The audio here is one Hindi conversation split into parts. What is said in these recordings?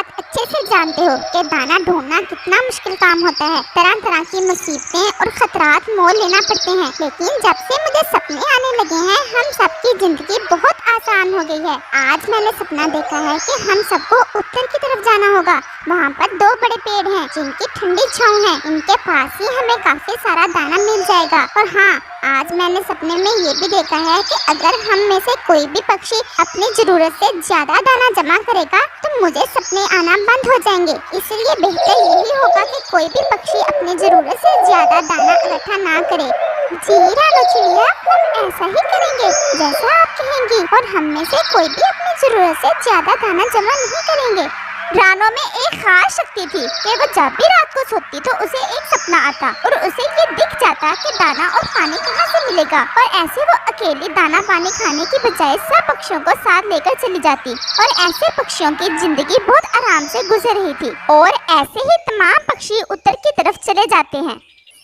बात अच्छे से जानते हो कि दाना ढूंढना कितना मुश्किल काम होता है। तरह तरह की मुसीबतें और खतरात मोल लेना पड़ते हैं। लेकिन जब से मुझे सपने आने लगे हैं, हम सबकी जिंदगी बहुत आसान हो गई है। आज मैंने सपना देखा है कि हम सबको उत्तर की तरफ जाना होगा। वहाँ पर 2 बड़े पेड़ हैं जिनकी ठंडी छांव है। इनके पास ही हमें काफी सारा दाना मिल जाएगा। और हाँ, आज मैंने सपने में ये भी देखा है कि अगर हम में से कोई भी पक्षी अपनी जरूरत से ज्यादा दाना जमा करेगा तो मुझे सपने आना बंद हो जाएंगे। इसलिए बेहतर यही होगा कि कोई भी पक्षी अपनी जरूरत से ज्यादा दाना इकट्ठा ना करे। जी रानो चिड़िया, हम ऐसा ही करेंगे जैसा आप कहेंगी, और हम में से कोई भी अपनी जरूरत से ज्यादा दाना जमा नहीं करेंगे। रानो में एक खास शक्ति थी कि वो जब भी रात को सोती तो उसे एक सपना आता और उसे ये दिख जाता कि दाना और पानी कहाँ से मिलेगा। और ऐसे वो अकेली दाना पानी खाने की बजाय सब पक्षियों को साथ लेकर चली जाती और ऐसे पक्षियों की जिंदगी बहुत आराम से गुजर रही थी। और ऐसे ही तमाम पक्षी उत्तर की तरफ चले जाते हैं।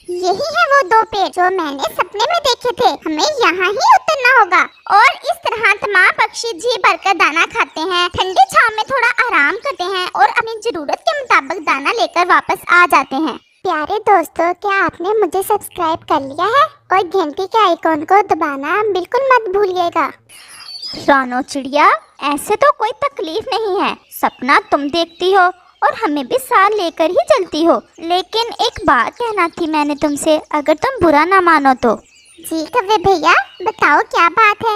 यही है वो 2 पेड़ जो मैंने सपने में देखे थे। हमें यहाँ ही उतरना होगा। और इस तरह तमाम पक्षी जी भरकर दाना खाते हैं, ठंडी छांव में थोड़ा आराम करते हैं और अपनी जरूरत के मुताबिक दाना लेकर वापस आ जाते हैं। प्यारे दोस्तों, क्या आपने मुझे सब्सक्राइब कर लिया है? और घंटी के आइकॉन को दबाना बिल्कुल मत भूलिएगा। रानो चिड़िया, ऐसे तो कोई तकलीफ नहीं है। सपना तुम देखती हो और हमें भी साथ लेकर ही चलती हो। लेकिन एक बात कहना थी मैंने तुमसे, अगर तुम बुरा ना मानो तो। जी कव्वे भैया, बताओ क्या बात है?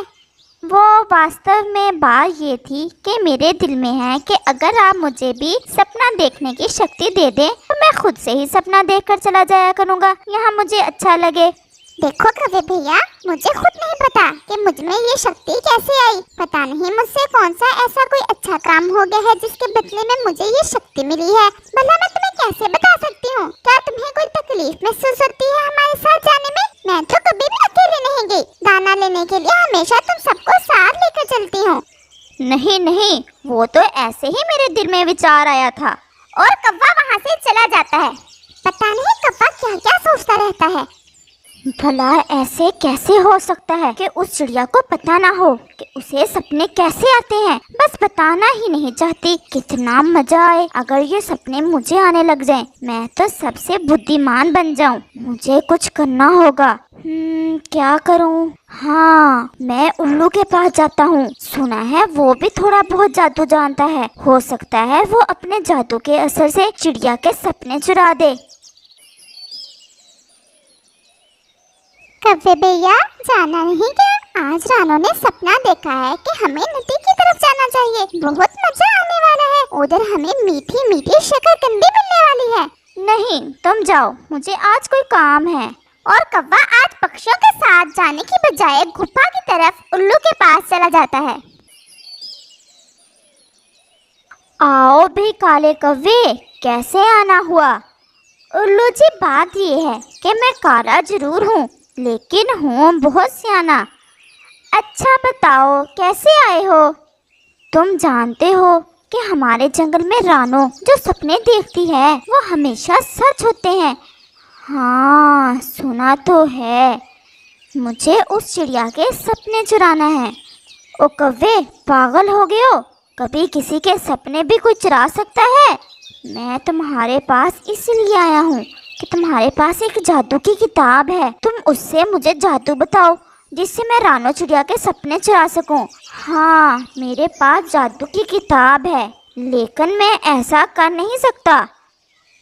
वो वास्तव में बात ये थी कि मेरे दिल में है कि अगर आप मुझे भी सपना देखने की शक्ति दे दें तो मैं खुद से ही सपना देखकर चला जाया करूँगा, यहाँ मुझे अच्छा लगे। देखो कव्वे भैया, मुझे खुद नहीं पता कि मुझ में ये शक्ति कैसे आई। पता नहीं मुझसे कौन सा ऐसा कोई अच्छा काम हो गया है जिसके बदले में मुझे ये शक्ति मिली है। भला मैं तुम्हें कैसे बता सकती हूँ? क्या तुम्हें कोई तकलीफ महसूस होती है हमारे साथ जाने में? मैं तो कभी भी अकेले नहीं गई। दाना लेने के लिए हमेशा तुम सबको साथ लेकर चलती हूँ। नहीं नहीं, वो तो ऐसे ही मेरे दिल में विचार आया था। और कौवा वहाँ से चला जाता है। पता नहीं कौवा क्या क्या सोचता रहता है। भला ऐसे कैसे हो सकता है कि उस चिड़िया को पता ना हो कि उसे सपने कैसे आते हैं? बस बताना ही नहीं चाहती। कितना मजा आए अगर ये सपने मुझे आने लग जाएं। मैं तो सबसे बुद्धिमान बन जाऊं। मुझे कुछ करना होगा। क्या करूं? हाँ, मैं उल्लू के पास जाता हूँ। सुना है वो भी थोड़ा बहुत जादू जानता है। हो सकता है वो अपने जादू के असर से चिड़िया के सपने चुरा दे। कव्वे भैया, जाना नहीं क्या? आज रानो ने सपना देखा है कि हमें नदी की तरफ जाना चाहिए। बहुत मजा आने वाला है। उधर हमें मीठी मीठी शकरकंदी मिलने वाली है। नहीं, तुम जाओ, मुझे आज कोई काम है। और कौवा आज पक्षियों के साथ जाने की बजाय गुफा की तरफ उल्लू के पास चला जाता है। आओ भी काले कव्वे, कैसे आना हुआ? उल्लू जी, बात ये है कि मैं काला जरूर हूँ लेकिन हूँ बहुत सियाना। अच्छा बताओ, कैसे आए हो? तुम जानते हो कि हमारे जंगल में रानो जो सपने देखती है वो हमेशा सच होते हैं। हाँ, सुना तो है। मुझे उस चिड़िया के सपने चुराना है। ओ कव्वे, पागल हो गए हो? कभी किसी के सपने भी कोई चुरा सकता है? मैं तुम्हारे पास इसलिए आया हूँ कि तुम्हारे पास एक जादू की किताब है। तुम उससे मुझे जादू बताओ जिससे मैं रानो चिड़िया के सपने चुरा सकूं। हाँ, मेरे पास जादू की किताब है लेकिन मैं ऐसा कर नहीं सकता।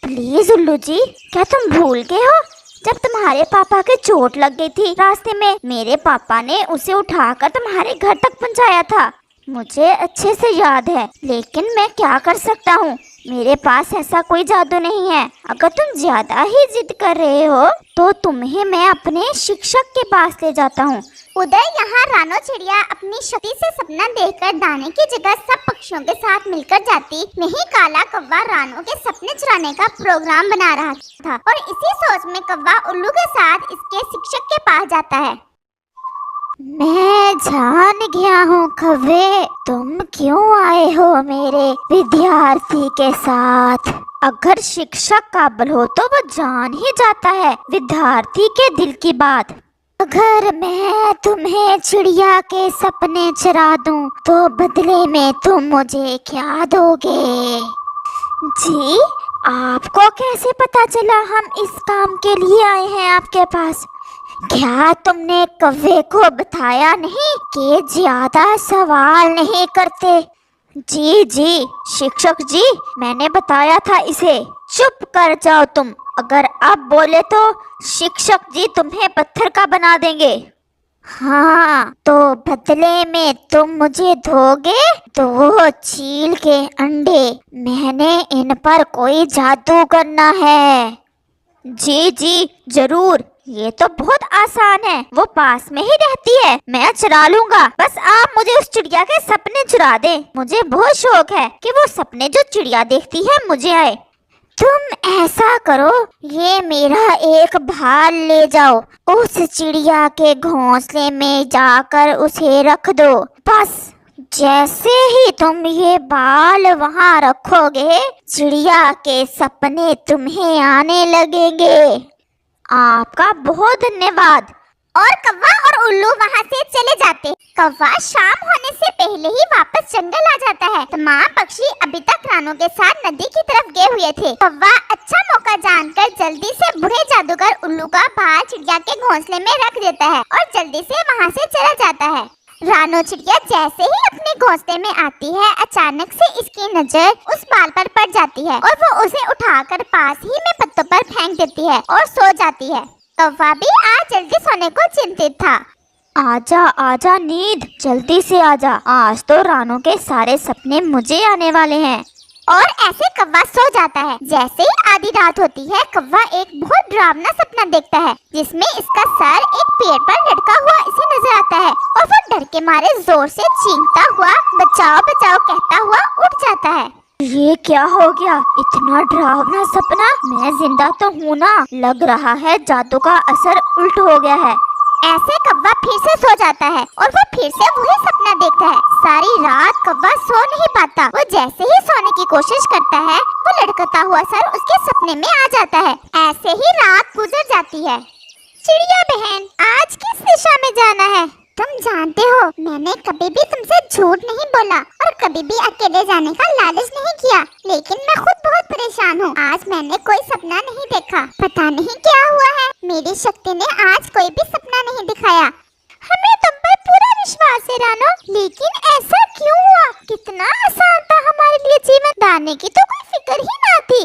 प्लीज उल्लू जी, क्या तुम भूल गए हो जब तुम्हारे पापा के चोट लग गई थी रास्ते में? मेरे पापा ने उसे उठाकर तुम्हारे घर तक पहुंचाया था। मुझे अच्छे से याद है, लेकिन मैं क्या कर सकता हूँ? मेरे पास ऐसा कोई जादू नहीं है। अगर तुम ज्यादा ही जिद कर रहे हो तो तुम्हें मैं अपने शिक्षक के पास ले जाता हूँ। उधर यहाँ रानो चिड़िया अपनी शक्ति से सपना देखकर दाने की जगह सब पक्षियों के साथ मिलकर जाती। वहीं काला कौवा रानो के सपने चुराने का प्रोग्राम बना रहा था और इसी सोच में कौवा उल्लू के साथ इसके शिक्षक के पास जाता है। मैं जान गया हूँ कव्वे, तुम क्यों आए हो मेरे विद्यार्थी के साथ। अगर शिक्षक काबिल हो तो वो जान ही जाता है विद्यार्थी के दिल की बात। अगर मैं तुम्हें चिड़िया के सपने चुरा दूं तो बदले में तुम मुझे क्या दोगे? जी, आपको कैसे पता चला हम इस काम के लिए आए हैं आपके पास? क्या तुमने कौवे को बताया नहीं कि ज्यादा सवाल नहीं करते? जी जी शिक्षक जी, मैंने बताया था इसे। चुप कर जाओ तुम, अगर अब बोले तो शिक्षक जी तुम्हें पत्थर का बना देंगे। हाँ, तो बदले में तुम मुझे दोगे 2 चील के अंडे। मैंने इन पर कोई जादू करना है। जी जी जरूर, ये तो बहुत आसान है, वो पास में ही रहती है, मैं चुरा लूंगा। बस आप मुझे उस चिड़िया के सपने चुरा दें। मुझे बहुत शौक है कि वो सपने जो चिड़िया देखती है मुझे आए। तुम ऐसा करो, ये मेरा एक भाल ले जाओ, उस चिड़िया के घोंसले में जाकर उसे रख दो। बस जैसे ही तुम ये बाल वहाँ रखोगे, चिड़िया के सपने तुम्हें आने लगेंगे। आपका बहुत धन्यवाद। और कौवा और उल्लू वहाँ से चले जाते। कौवा शाम होने से पहले ही वापस जंगल आ जाता है। तमाम पक्षी अभी तक रानू के साथ नदी की तरफ गए हुए थे। कौवा अच्छा मौका जानकर जल्दी से बूढ़े जादूगर उल्लू का बाल चिड़िया के घोंसले में रख देता है और जल्दी से वहाँ से चला जाता है। रानू चिड़िया जैसे ही अपने घोंसले में आती है, अचानक से इसकी नजर उस बाल पर पड़ जाती है और वो उसे उठाकर पास ही में पत्तों पर फेंक देती है और सो जाती है। कौवा भी आज जल्दी सोने को चिंतित था। आजा आजा नींद, जल्दी से आजा, आज तो रानू के सारे सपने मुझे आने वाले हैं। और ऐसे कौवा सो जाता है। जैसे ही आधी रात होती है, कौवा एक बहुत डरावना सपना देखता है जिसमें इसका सर एक पेड़ पर लटका हुआ इसे नजर आता है और वो डर के मारे जोर से चीखता हुआ बचाओ बचाओ कहता हुआ उठ जाता है। ये क्या हो गया? इतना डरावना सपना? मैं जिंदा तो हूँ ना? लग रहा है जादू का असर उल्ट हो गया है। ऐसे कौवा फिर से सो जाता है और वो फिर से वही सपना देखता है। सारी रात कौवा सो नहीं पाता। वो जैसे ही सोने की कोशिश करता है, वो लटकता हुआ सर उसके सपने में आ जाता है। ऐसे ही रात गुजर जाती है। चिड़िया बहन, आज किस दिशा में जाना है? तुम जानते हो, मैंने कभी भी तुमसे झूठ नहीं बोला और कभी भी अकेले जाने का लालच नहीं किया, लेकिन मैं खुद बहुत परेशान हूँ। आज मैंने कोई सपना नहीं देखा, पता नहीं क्या हुआ है। मेरी शक्ति ने आज कोई भी सपना नहीं दिखाया। हमें तुम पर पूरा विश्वास है रानो, लेकिन ऐसा क्यों हुआ? कितना आसान था हमारे लिए जीवन, दाने की तो कोई फिक्र ही ना थी।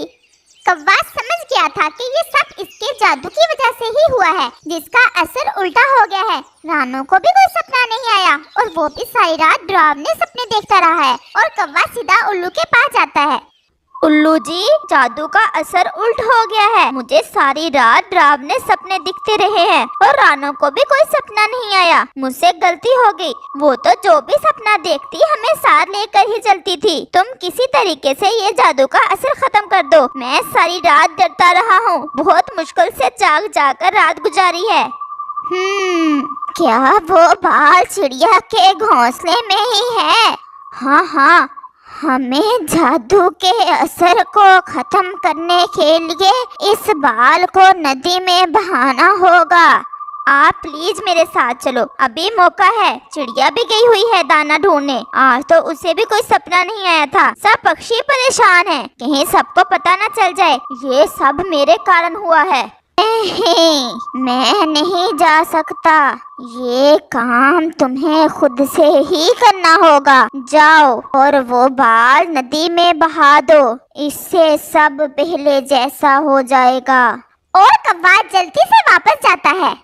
कौवा समझ गया था कि ये सब इसके जादू की वजह से ही हुआ है, जिसका असर उल्टा हो गया है। रानू को भी कोई सपना नहीं आया और वो भी सारी रात डरावने सपने देखता रहा है। और कौवा सीधा उल्लू के पास जाता है। उल्लू जी, जादू का असर उल्ट हो गया है। मुझे सारी रात डरावने सपने दिखते रहे हैं और रानू को भी कोई सपना नहीं आया। मुझसे गलती हो गई। वो तो जो भी सपना देखती हमें साथ लेकर ही चलती थी। तुम किसी तरीके से ये जादू का असर खत्म कर दो। मैं सारी रात डरता रहा हूँ, बहुत मुश्किल से जाग जाकर रात गुजारी है। क्या वो बाल चिड़िया के घोंसले में ही है? हाँ हाँ, हमें जादू के असर को खत्म करने के लिए इस बाल को नदी में बहाना होगा। आप प्लीज मेरे साथ चलो, अभी मौका है। चिड़िया भी गई हुई है दाना ढूंढने, आज तो उसे भी कोई सपना नहीं आया था। सब पक्षी परेशान हैं, कहीं सबको पता न चल जाए ये सब मेरे कारण हुआ है। मैं नहीं जा सकता, ये काम तुम्हें खुद से ही करना होगा। जाओ और वो बाल नदी में बहा दो, इससे सब पहले जैसा हो जाएगा। और कौवा जल्दी से वापस जाता है।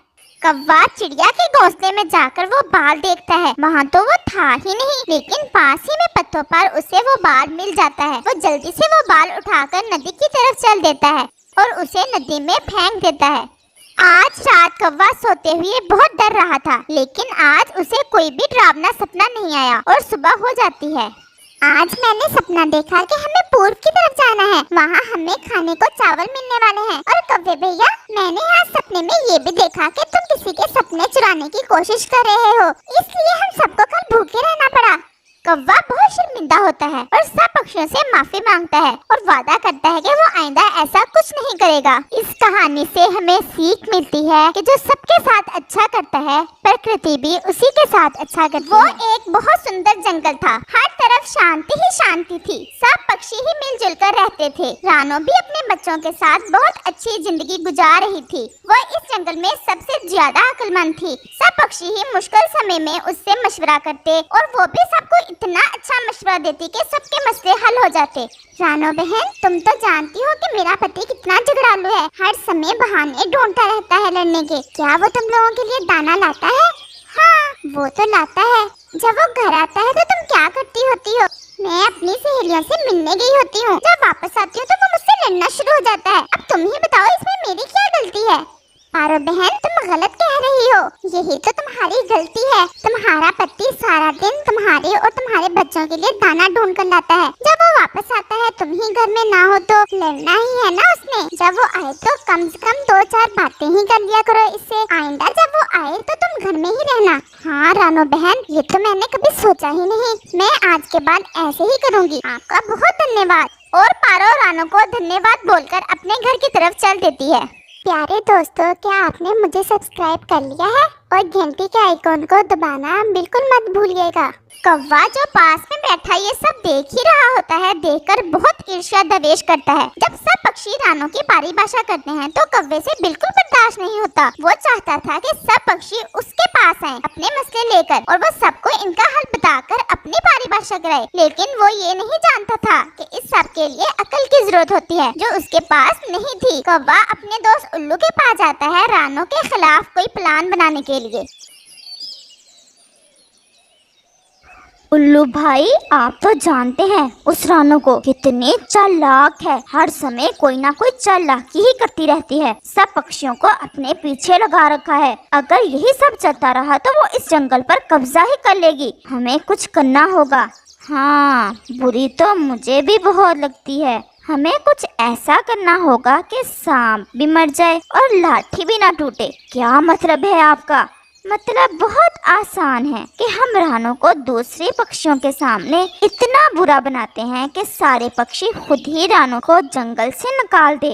कौवा चिड़िया के घोंसले में जाकर वो बाल देखता है। वहाँ तो वो था ही नहीं, लेकिन पास ही में पत्तों पर उसे वो बाल मिल जाता है। वो जल्दी से वो बाल उठाकर नदी की तरफ चल देता है और उसे नदी में फेंक देता है। आज रात कौवा सोते हुए बहुत डर रहा था, लेकिन आज उसे कोई भी डरावना सपना नहीं आया और सुबह हो जाती है। आज मैंने सपना देखा कि हमें पूर्व की तरफ जाना है, वहाँ हमें खाने को चावल मिलने वाले हैं। और कौवे भैया, मैंने आज सपने में ये भी देखा कि तुम किसी के सपने चुराने की कोशिश कर रहे हो, इसलिए हम सबको कल भूखे रहना पड़ा। कौवा बहुत शर्मिंदा होता है और सब पक्षियों से माफी मांगता है और वादा करता है कि वो आइंदा ऐसा कुछ नहीं करेगा। इस कहानी से हमें सीख मिलती है कि जो सबके साथ अच्छा करता है, प्रकृति भी उसी के साथ अच्छा करती है। वो एक बहुत सुंदर जंगल था, हर तरफ तरफ शांति ही शांति थी। सब पक्षी ही मिलजुल कर रहते थे। रानो भी अपने बच्चों के साथ बहुत अच्छी जिंदगी गुजार रही थी। वो इस जंगल में सबसे ज्यादा अक्लमंद थी। सब पक्षी ही मुश्किल समय में उससे मशवरा करते और वो भी सबको इतना अच्छा मशवरा देती कि सबके मसले हल हो जाते। रानो बहन, तुम तो जानती हो कि मेरा पति कितना झगड़ालू है। हर समय बहाने ढूंढता रहता है लड़ने के। क्या वो तुम लोगों के लिए दाना लाता है? हाँ, वो तो लाता है। जब वो घर आता है तो तुम क्या करती होती हो? मैं अपनी सहेलियों से मिलने गई होती हूँ। जब वापस आती हूँ तो वो मुझसे लड़ना शुरू हो जाता है। अब तुम ही बताओ, इसमें मेरी क्या गलती है? पारो बहन, तुम गलत कह रही हो। यही तो तुम्हारी गलती है। तुम्हारा पति सारा दिन तुम्हारे और तुम्हारे बच्चों के लिए दाना ढूंढ कर लाता है। जब वो वापस आता है, तुम ही घर में ना हो तो लड़ना ही है ना उसने। जब वो आए तो कम से कम 2-4 बातें ही कर लिया करो इससे। आइंदा जब वो आए तो तुम घर में ही रहना। हाँ रानो बहन, ये तो मैंने कभी सोचा ही नहीं। मैं आज के बाद ऐसे ही करूँगी। आपका बहुत धन्यवाद। और पारो रानो को धन्यवाद बोलकर अपने घर की तरफ चल देती है। प्यारे दोस्तों, क्या आपने मुझे सब्सक्राइब कर लिया है? और घंटी के आइकॉन को दबाना बिल्कुल मत भूलिएगा। कौवा जो पास में बैठा ये सब देख ही रहा होता है, देखकर बहुत ईर्ष्या दवेश करता है। जब सब पक्षी रानो की परिभाषा करते हैं तो कौवे से बिल्कुल बर्दाश्त नहीं होता। वो चाहता था कि सब पक्षी उसके पास आएं अपने मसले लेकर और वो सबको इनका हल बताकर अपनी परिभाषा कराए। लेकिन वो ये नहीं जानता था कि इस सब के लिए अकल की जरूरत होती है, जो उसके पास नहीं थी। कौवा अपने दोस्त उल्लू के पास जाता है रानो के खिलाफ कोई प्लान बनाने के लिए। उल्लू भाई, आप तो जानते हैं उस रानो को कितनी चालाक है। हर समय कोई ना कोई चालाकी ही करती रहती है। सब पक्षियों को अपने पीछे लगा रखा है। अगर यही सब चलता रहा तो वो इस जंगल पर कब्जा ही कर लेगी। हमें कुछ करना होगा। हाँ, बुरी तो मुझे भी बहुत लगती है। हमें कुछ ऐसा करना होगा कि सांप भी मर जाए और लाठी भी ना टूटे। क्या मतलब है आपका? मतलब बहुत आसान है कि हम रानो को दूसरे पक्षियों के सामने इतना बुरा बनाते हैं कि सारे पक्षी खुद ही रानो को जंगल से निकाल दे।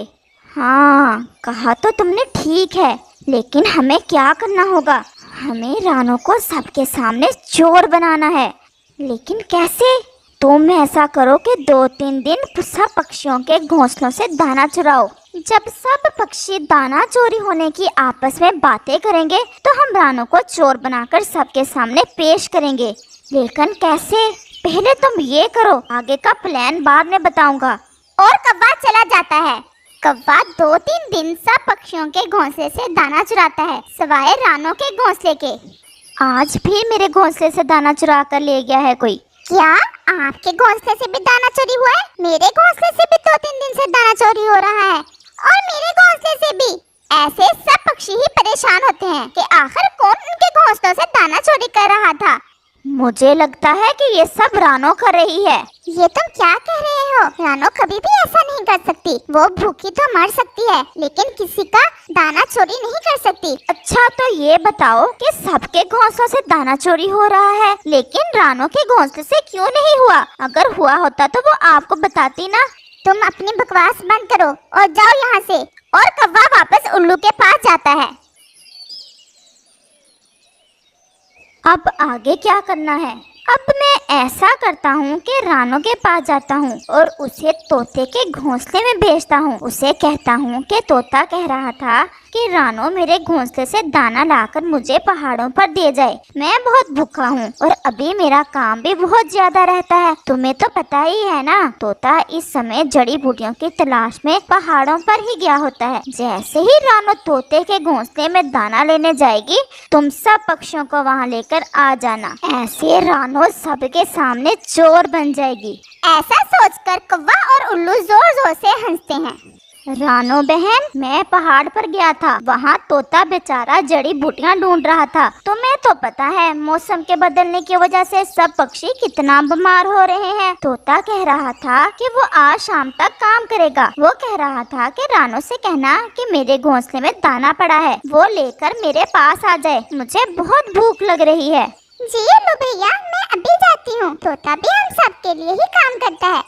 हाँ, कहा तो तुमने ठीक है, लेकिन हमें क्या करना होगा? हमें रानो को सबके सामने चोर बनाना है। लेकिन कैसे? तुम ऐसा करो कि 2-3 दिन सब पक्षियों के घोंसलों से दाना चुराओ। जब सब पक्षी दाना चोरी होने की आपस में बातें करेंगे तो हम रानो को चोर बनाकर सबके सामने पेश करेंगे। लेकिन कैसे? पहले तुम ये करो, आगे का प्लान बाद में बताऊंगा। और कौवा चला जाता है। कौवा 2-3 दिन सब पक्षियों के घोंसले से दाना चुराता है, सिवाय रानो के घोंसले के। आज भी मेरे घोंसले से दाना चुरा कर ले गया है कोई। क्या आपके घोंसले से भी दाना चोरी हुआ है? मेरे घोंसले से भी 2-3 दिन से दाना चोरी हो रहा है, और मेरे घोंसले से भी। ऐसे सब पक्षी ही परेशान होते हैं कि आखिर कौन उनके घोंसलों से दाना चोरी कर रहा था। मुझे लगता है कि ये सब रानो कर रही है। ये तुम क्या कह रहे हो? रानो कभी भी ऐसा नहीं कर सकती। वो भूखी तो मर सकती है, लेकिन किसी का दाना चोरी नहीं कर सकती। अच्छा, तो ये बताओ कि सबके घोंसलों से दाना चोरी हो रहा है, लेकिन रानो के घोंसले से क्यों नहीं हुआ? अगर हुआ होता तो वो आपको बताती ना। तुम अपनी बकवास बंद करो और जाओ यहाँ से। और कौवा वापस उल्लू के पास जाता है। अब आगे क्या करना है? अब मैं ऐसा करता हूँ कि रानो के पास जाता हूँ और उसे तोते के घोंसले में भेजता हूँ। उसे कहता हूँ कि तोता कह रहा था कि रानो मेरे घोंसले से दाना लाकर मुझे पहाड़ों पर दे जाए। मैं बहुत भूखा हूँ और अभी मेरा काम भी बहुत ज्यादा रहता है। तुम्हें तो पता ही है ना, तोता इस समय जड़ी बूटियों की तलाश में पहाड़ों पर ही गया होता है। जैसे ही रानो तोते के घोंसले में दाना लेने जाएगी, तुम सब पक्षियों को वहाँ लेकर आ जाना। ऐसे रानो सबके सामने चोर बन जाएगी। ऐसा सोचकर कौवा और उल्लू जोर जोर से हंसते हैं। रानो बहन, मैं पहाड़ पर गया था। वहाँ तोता बेचारा जड़ी बूटियाँ ढूंढ रहा था। तुम्हें तो पता है मौसम के बदलने की वजह से सब पक्षी कितना बीमार हो रहे हैं। तोता कह रहा था कि वो आज शाम तक काम करेगा। वो कह रहा था कि रानो से कहना कि मेरे घोंसले में दाना पड़ा है, वो लेकर मेरे पास आ जाए। मुझे बहुत भूख लग रही है। जी उल्लू भैया, मैं अभी जाती हूँ। तोता भी हम सब के लिए ही काम करता है।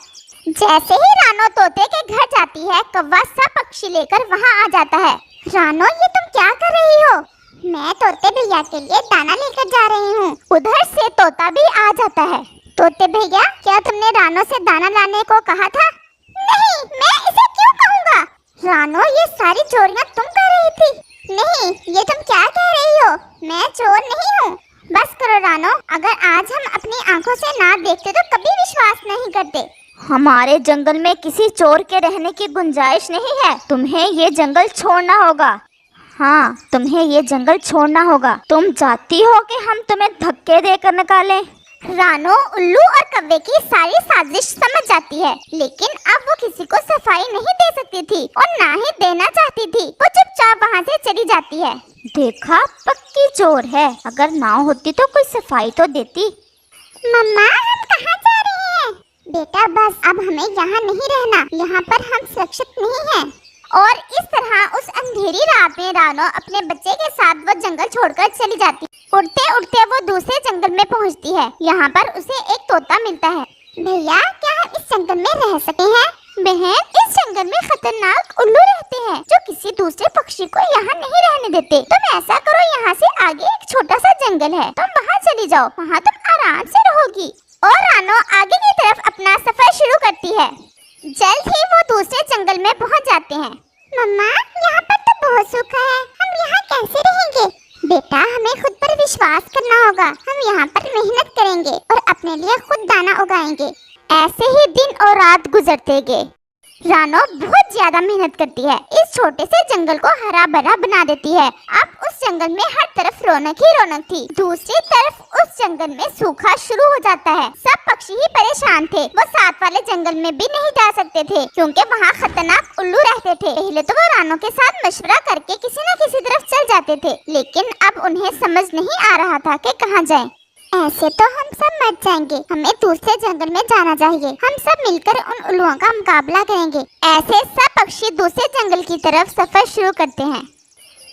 जैसे ही रानो तोते के घर जाती है, कौवा सब पक्षी लेकर वहाँ आ जाता है। रानो, ये तुम क्या कर रही हो? मैं तोते भैया के लिए दाना लेकर जा रही हूँ। उधर से तोता भी आ जाता है। तोते भैया, क्या तुमने रानो से दाना लाने को कहा था? नहीं, मैं इसे क्यों कहूँगा? रानो, ये सारी चोरियाँ तुम कर रही थी। नहीं, ये तुम क्या कह रही हो? मैं चोर नहीं हूँ। बस करो रानो, अगर आज हम अपनी आंखों से ना देखते तो कभी विश्वास नहीं करते। हमारे जंगल में किसी चोर के रहने की गुंजाइश नहीं है। तुम्हें ये जंगल छोड़ना होगा। हाँ, तुम्हें ये जंगल छोड़ना होगा। तुम चाहती हो कि हम तुम्हें धक्के देकर निकालें? रानो उल्लू और कव्वे की सारी साजिश समझ जाती है, लेकिन अब वो किसी को सफाई नहीं दे सकती थी और ना ही देना चाहती थी। वो चुपचाप वहाँ से चली जाती है। देखा, पक्की चोर है। अगर ना होती तो कोई सफाई तो देती। मम्मा, हम कहाँ जा रहे हैं? बेटा बस, अब हमें यहाँ नहीं रहना। यहाँ पर हम सुरक्षित नहीं हैं। और इस तरह उस अंधेरी रात में रानो अपने बच्चे के साथ वो जंगल छोड़कर चली जाती। उड़ते उड़ते वो दूसरे जंगल में पहुँचती है। यहाँ पर उसे एक तोता मिलता है। भैया, क्या हम इस जंगल में रह सकते हैं? बहन, इस जंगल में खतरनाक उल्लू रहते हैं जो किसी दूसरे पक्षी को यहाँ नहीं रहने देते। तुम ऐसा करो, यहाँ से आगे एक छोटा सा जंगल है, तुम वहाँ चली जाओ। वहाँ तुम आराम से रहोगी। और रानो आगे की तरफ अपना सफर शुरू करती है। जल्द ही वो दूसरे जंगल में पहुंच जाते हैं। मम्मा, यहाँ पर तो बहुत सूखा है, हम यहाँ कैसे रहेंगे? बेटा, हमें खुद पर विश्वास करना होगा। हम यहाँ पर मेहनत करेंगे और अपने लिए खुद दाना उगाएंगे। ऐसे ही दिन और रात गुजरते गए। रानो बहुत ज्यादा मेहनत करती है। इस छोटे से जंगल को हरा भरा बना देती है। अब उस जंगल में हर तरफ रौनक ही रौनक थी। दूसरी तरफ उस जंगल में सूखा शुरू हो जाता है। सब पक्षी ही परेशान थे। वो साथ वाले जंगल में भी नहीं जा सकते थे क्योंकि वहाँ खतरनाक उल्लू रहते थे। पहले तो वो रानो के साथ मशवरा करके किसी न किसी तरफ चल जाते थे, लेकिन अब उन्हें समझ नहीं आ रहा था कि कहाँ जाएं। ऐसे तो हम सब मर जाएंगे। हमें दूसरे जंगल में जाना चाहिए। हम सब मिलकर उन उल्लुओं का मुकाबला करेंगे। ऐसे सब पक्षी दूसरे जंगल की तरफ सफर शुरू करते हैं।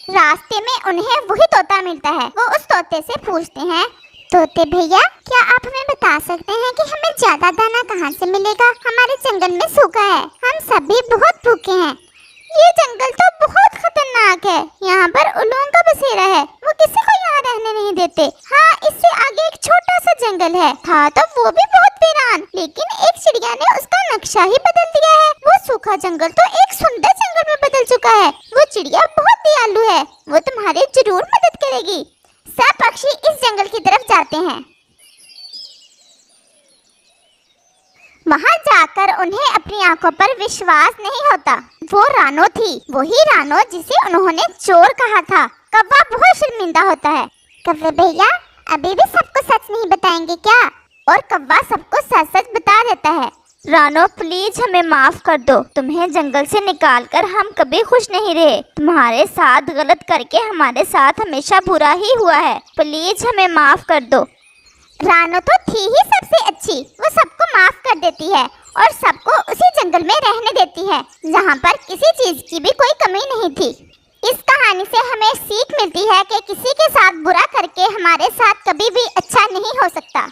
रास्ते में उन्हें वही तोता मिलता है। वो उस तोते से पूछते हैं, तोते भैया, क्या आप हमें बता सकते हैं कि हमें ज्यादा दाना कहाँ से मिलेगा? हमारे जंगल में सूखा है, हम सभी बहुत भूखे हैं। ये जंगल तो बहुत खतरनाक है। यहाँ पर उल्लुओं का बसेरा है। वो किसी को यहाँ रहने नहीं देते। हाँ, इससे आगे एक छोटा सा जंगल है। था तो वो भी बहुत वीरान, लेकिन एक चिड़िया ने उसका नक्शा ही बदल दिया है। वो सूखा जंगल तो एक सुंदर जंगल में बदल चुका है। वो चिड़िया बहुत दयालु है, वो तुम्हारी जरूर मदद करेगी। सब पक्षी इस जंगल की तरफ जाते हैं। वहाँ जाकर उन्हें अपनी आंखों पर विश्वास नहीं होता। वो रानो थी, वही रानो जिसे उन्होंने चोर कहा था। कव्वा बहुत शर्मिंदा होता है। कव्वे भैया, अभी भी सबको सच नहीं बताएंगे क्या? और कव्वा सबको सच सच बता देता है। रानो, प्लीज हमें माफ कर दो। तुम्हें जंगल से निकालकर हम कभी खुश नहीं रहे। तुम्हारे साथ गलत करके हमारे साथ हमेशा बुरा ही हुआ है। प्लीज हमें माफ कर दो। रानो तो थी ही सबसे अच्छी। वो सबको माफ कर देती है और सबको उसी जंगल में रहने देती है जहाँ पर किसी चीज की भी कोई कमी नहीं थी। इस कहानी से हमें सीख मिलती है कि किसी के साथ बुरा करके हमारे साथ कभी भी अच्छा नहीं हो सकता।